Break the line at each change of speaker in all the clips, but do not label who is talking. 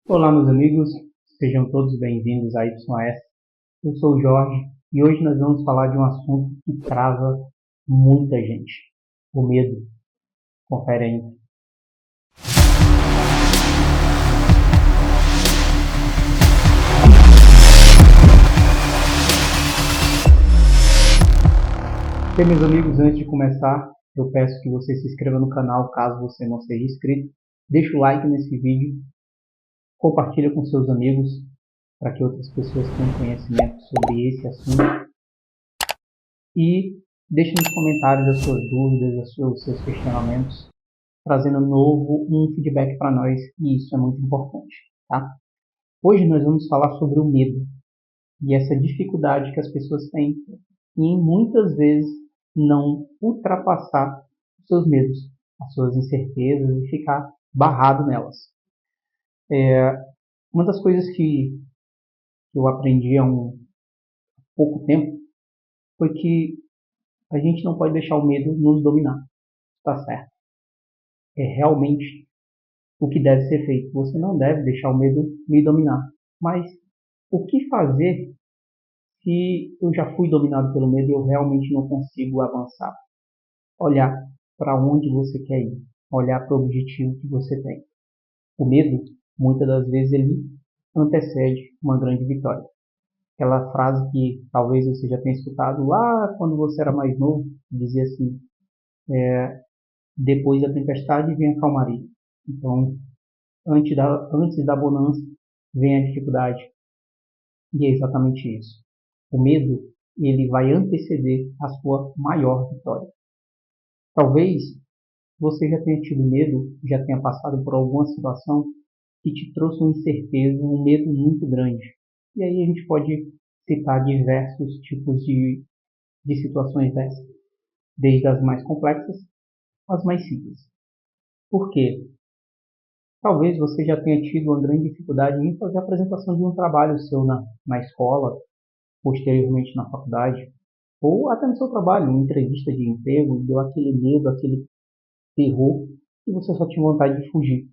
Olá, meus amigos, sejam todos bem-vindos a YS. Eu sou o Jorge e hoje nós vamos falar de um assunto que trava muita gente: o medo. Confere aí. Bem, meus amigos, antes de começar, eu peço que você se inscreva no canal caso você não seja inscrito. Deixa o like nesse vídeo, compartilha com seus amigos para que outras pessoas tenham conhecimento sobre esse assunto e deixe nos comentários as suas dúvidas, os seus questionamentos, trazendo um feedback para nós, e isso é muito importante, tá? Hoje nós vamos falar sobre o medo e essa dificuldade que as pessoas têm em muitas vezes não ultrapassar os seus medos, as suas incertezas e ficar barrado nelas. Uma das coisas que eu aprendi há um pouco tempo foi que a gente não pode deixar o medo nos dominar, tá certo? É realmente o que deve ser feito. Você não deve deixar o medo me dominar. Mas o que fazer se eu já fui dominado pelo medo e eu realmente não consigo avançar? Olhar para onde você quer ir, olhar para o objetivo que você tem. O medo, muitas das vezes, ele antecede uma grande vitória. Aquela frase que talvez você já tenha escutado lá quando você era mais novo, dizia assim: depois da tempestade vem a calmaria. Então, antes da bonança vem a dificuldade. E é exatamente isso. O medo, ele vai anteceder a sua maior vitória. Talvez você já tenha tido medo, já tenha passado por alguma situação que te trouxe uma incerteza, um medo muito grande. E aí a gente pode citar diversos tipos de situações dessas, desde as mais complexas às mais simples. Por quê? Talvez você já tenha tido uma grande dificuldade em fazer a apresentação de um trabalho seu na escola, posteriormente na faculdade, ou até no seu trabalho, uma entrevista de emprego, e deu aquele medo, aquele terror, e você só tinha vontade de fugir.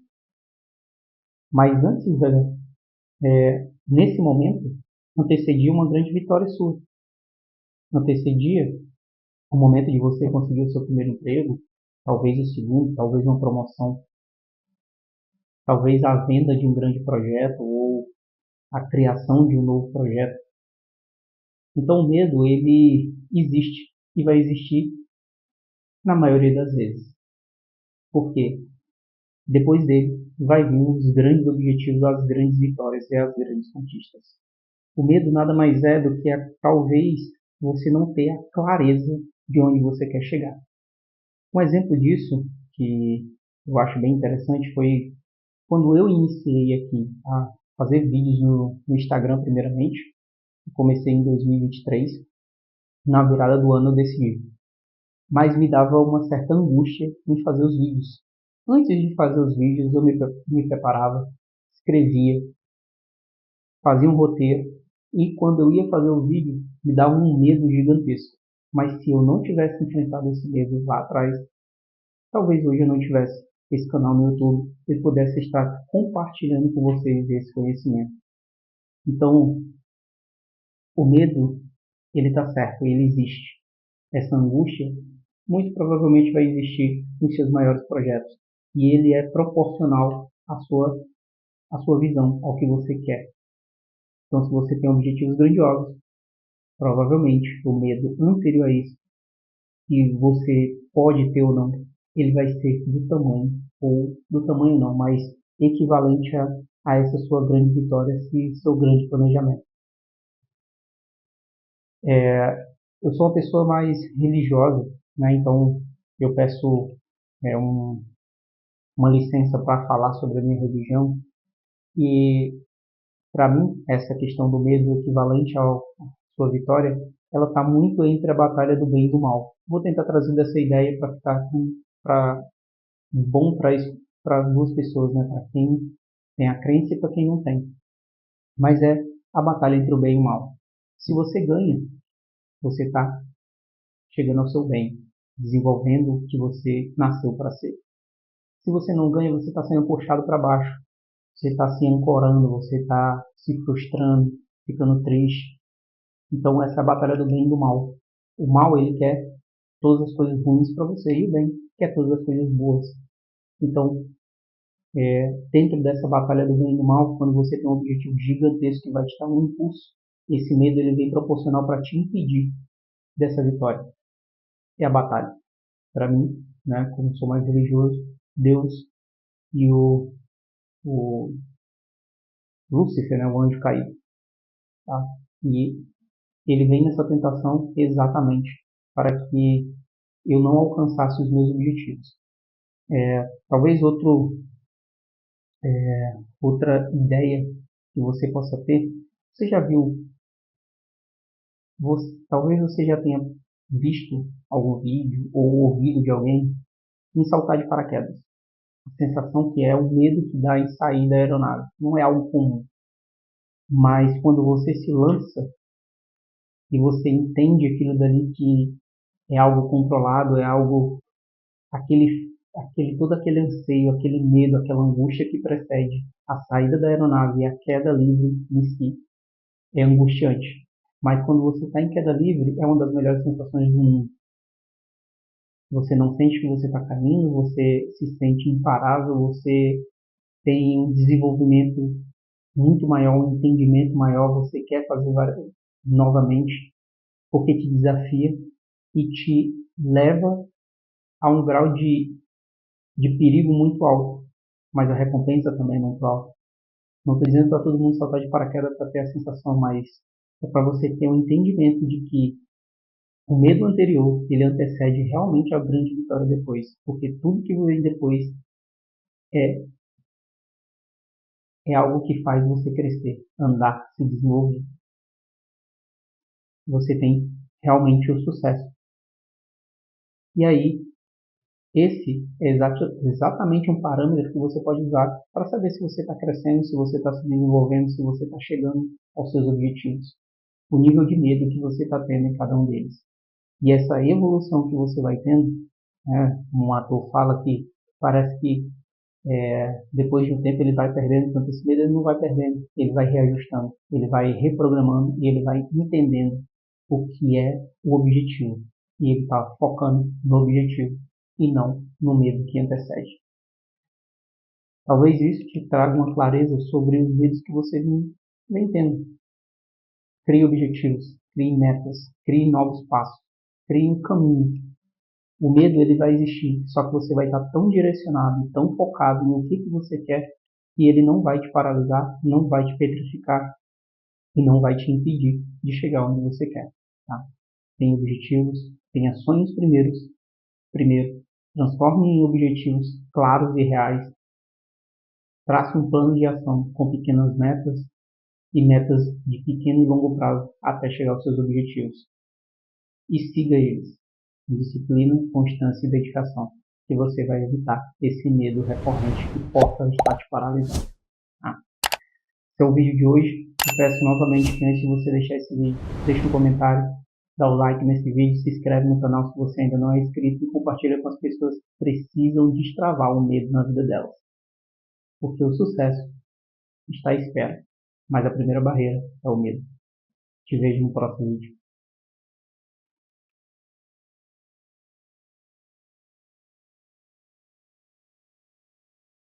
Mas nesse momento, antecedia uma grande vitória sua. Antecedia o momento de você conseguir o seu primeiro emprego, talvez o segundo, talvez uma promoção, talvez a venda de um grande projeto ou a criação de um novo projeto. Então o medo, ele existe e vai existir na maioria das vezes. Por quê? Depois dele vai vir os grandes objetivos, as grandes vitórias e as grandes conquistas. O medo nada mais é do que talvez você não ter a clareza de onde você quer chegar. Um exemplo disso que eu acho bem interessante foi quando eu iniciei aqui a fazer vídeos no Instagram primeiramente. Eu comecei em 2023, na virada do ano eu decidi, mas me dava uma certa angústia em fazer os vídeos. Antes de fazer os vídeos, eu me preparava, escrevia, fazia um roteiro, e quando eu ia fazer o vídeo, me dava um medo gigantesco. Mas se eu não tivesse enfrentado esse medo lá atrás, talvez hoje eu não tivesse esse canal no YouTube e pudesse estar compartilhando com vocês esse conhecimento. Então, o medo, ele está certo, ele existe. Essa angústia muito provavelmente vai existir nos seus maiores projetos. E ele é proporcional à sua visão, ao que você quer. Então, se você tem objetivos grandiosos, provavelmente o medo anterior a isso, que você pode ter ou não, ele vai ser do tamanho, ou do tamanho não, mas equivalente a essa sua grande vitória, esse seu grande planejamento. Eu sou uma pessoa mais religiosa, né? Então eu peço é, um, uma licença para falar sobre a minha religião, e para mim essa questão do medo equivalente à sua vitória, ela está muito entre a batalha do bem e do mal. Vou tentar trazer essa ideia para ficar para bom para as duas pessoas, né? Para quem tem a crença e para quem não tem. Mas é a batalha entre o bem e o mal. Se você ganha, você está chegando ao seu bem, desenvolvendo o que você nasceu para ser. Se você não ganha, você está sendo puxado para baixo. você está se ancorando, você está se frustrando, ficando triste. Então essa é a batalha do bem e do mal. O mal, ele quer todas as coisas ruins para você, e o bem quer todas as coisas boas. Então, dentro dessa batalha do bem e do mal, quando você tem um objetivo gigantesco que vai te dar um impulso, esse medo ele vem proporcional para te impedir dessa vitória. É a batalha. Para mim, né, como sou mais religioso, Deus e o Lúcifer, né, o anjo caído, tá? E ele vem nessa tentação exatamente para que eu não alcançasse os meus objetivos. Talvez outra ideia que você possa ter, você já viu, talvez você já tenha visto algum vídeo ou ouvido de alguém em saltar de paraquedas. A sensação que é o medo que dá em sair da aeronave. Não é algo comum, mas quando você se lança e você entende aquilo dali que é algo controlado, é algo, todo aquele anseio, aquele medo, aquela angústia que precede a saída da aeronave e a queda livre em si, é angustiante. Mas quando você está em queda livre, é uma das melhores sensações do mundo. Você não sente que você está caindo, você se sente imparável, você tem um desenvolvimento muito maior, um entendimento maior, você quer fazer novamente, porque te desafia e te leva a um grau de perigo muito alto, mas a recompensa também é muito alta. Não estou dizendo para todo mundo saltar de paraquedas para ter a sensação, mas é para você ter um entendimento de que o medo anterior, ele antecede realmente a grande vitória depois, porque tudo que vem depois é, é algo que faz você crescer, andar, se desenvolver. Você tem realmente o sucesso. E aí, esse é exatamente um parâmetro que você pode usar para saber se você está crescendo, se você está se desenvolvendo, se você está chegando aos seus objetivos. O nível de medo que você está tendo em cada um deles. E essa evolução que você vai tendo, né, um ator fala que parece que depois de um tempo ele vai perdendo tanto esse medo, ele não vai perdendo, ele vai reajustando, ele vai reprogramando e ele vai entendendo o que é o objetivo. E ele está focando no objetivo e não no medo que antecede. Talvez isso te traga uma clareza sobre os medos que você vem tendo. Crie objetivos, crie metas, crie novos passos, crie um caminho. O medo ele vai existir, só que você vai estar tão direcionado, tão focado no que você quer, que ele não vai te paralisar, não vai te petrificar e não vai te impedir de chegar onde você quer. Tá? Tenha objetivos, tenha sonhos primeiro, transforme em objetivos claros e reais, trace um plano de ação com pequenas metas e metas de pequeno e longo prazo até chegar aos seus objetivos. E siga eles, com disciplina, constância e dedicação, que você vai evitar esse medo recorrente que possa estar te paralisando. Tá? Esse é o vídeo de hoje. Eu peço novamente que antes de você deixar esse vídeo, deixe um comentário, dá o like nesse vídeo, se inscreve no canal se você ainda não é inscrito e compartilha com as pessoas que precisam destravar o medo na vida delas. Porque o sucesso está à espera, mas a primeira barreira é o medo. Te vejo no próximo vídeo.